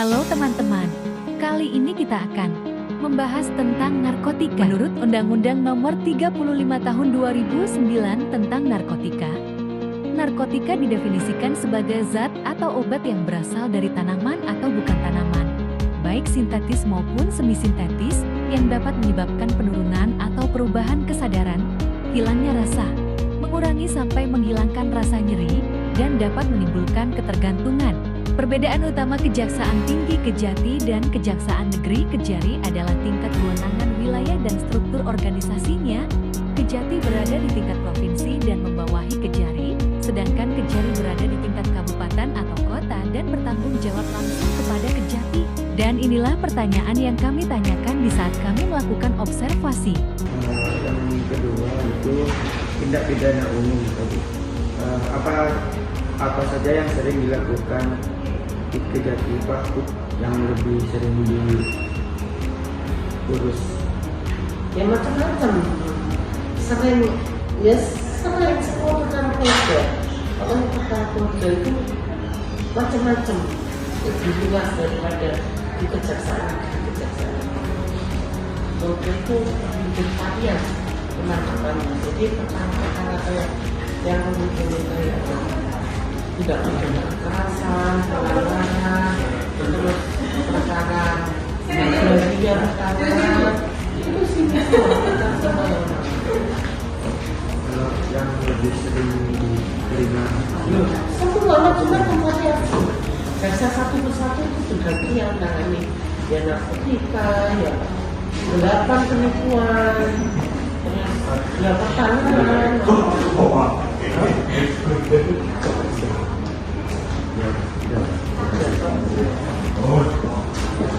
Halo teman-teman, kali ini kita akan membahas tentang narkotika. Menurut Undang-Undang Nomor 35 Tahun 2009 tentang narkotika, narkotika didefinisikan sebagai zat atau obat yang berasal dari tanaman atau bukan tanaman, baik sintetis maupun semi-sintetis, yang dapat menyebabkan penurunan atau perubahan kesadaran, hilangnya rasa, mengurangi sampai menghilangkan rasa nyeri, dan dapat menimbulkan ketergantungan. Perbedaan utama Kejaksaan Tinggi Kejati dan Kejaksaan Negeri Kejari adalah tingkat kewenangan wilayah dan struktur organisasinya. Kejati berada di tingkat provinsi dan membawahi Kejari, sedangkan Kejari berada di tingkat kabupaten atau kota dan bertanggung jawab langsung kepada Kejati. Dan inilah pertanyaan yang kami tanyakan di saat kami melakukan observasi. Yang kedua itu tindak pidana umum. Apa saja yang sering dilakukan di Kejati Pak yang lebih sering diurus? Ya macam-macam, sering semua perkara keluarga. Kalau perkara keluarga itu macam-macam, lebih luas daripada di kejaksaan. Keluarga itu lebih varian penangkapannya. Jadi perkara kayak yang mempunyai kayak tidak pidana kekerasan, pengawalan, terus perkara dia perkara itu sih Kalau yang lebih sering diterima semua macam-macam variasi. Jaksa satu persatu itu berganti yang menangani ya narkotika, ya gelapan penipuan, ya pertahanan.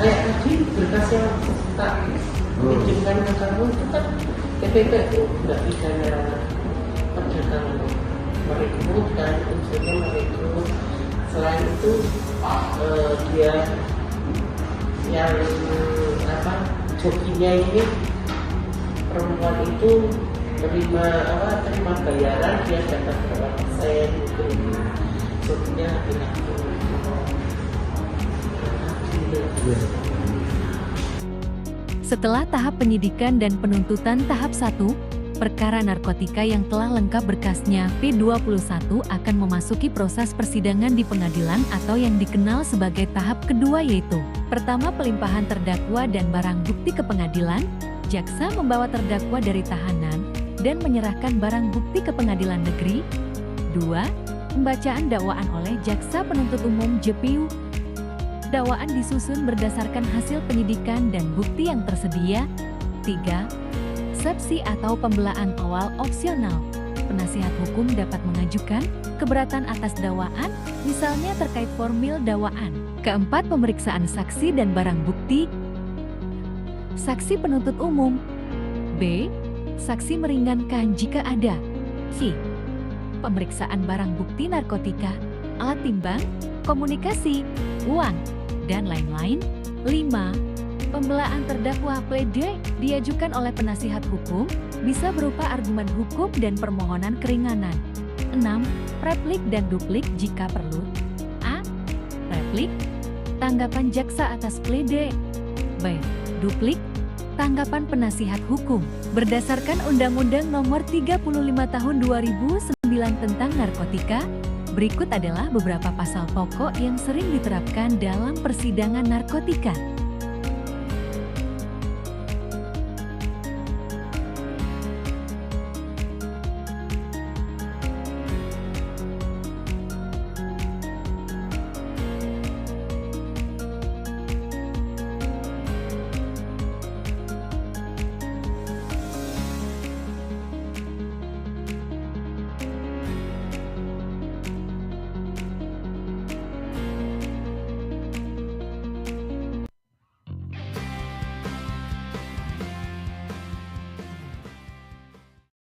Kayak tadi berkas yang tak diizinkan ke kamu itu kan TPP itu nggak pidana perdagangan, merekrut kan, unsurnya merekrut. Selain itu dia yang jokinya ini perempuan itu terima bayaran, dia dapat berapa persen gitu. Jokinya laki-laki. Setelah tahap penyidikan dan penuntutan tahap 1, perkara narkotika yang telah lengkap berkasnya P21 akan memasuki proses persidangan di pengadilan atau yang dikenal sebagai tahap kedua, yaitu pertama, pelimpahan terdakwa dan barang bukti ke pengadilan. Jaksa membawa terdakwa dari tahanan dan menyerahkan barang bukti ke pengadilan negeri. 2. Pembacaan dakwaan oleh jaksa penuntut umum JPU. Dakwaan disusun berdasarkan hasil penyidikan dan bukti yang tersedia. 3. Sepsi atau pembelaan awal opsional. Penasihat hukum dapat mengajukan keberatan atas dakwaan, misalnya terkait formil dakwaan. 4. Pemeriksaan saksi dan barang bukti. Saksi penuntut umum. B. Saksi meringankan jika ada. C. Pemeriksaan barang bukti narkotika, alat timbang, komunikasi, uang, dan lain-lain. 5. Pembelaan terdakwa pledoi diajukan oleh penasihat hukum, bisa berupa argumen hukum dan permohonan keringanan. 6. Replik dan duplik jika perlu. A. Replik, tanggapan jaksa atas pledoi. B. Duplik, tanggapan penasihat hukum. Berdasarkan Undang-Undang Nomor 35 Tahun 2009 tentang narkotika, berikut adalah beberapa pasal pokok yang sering diterapkan dalam persidangan narkotika.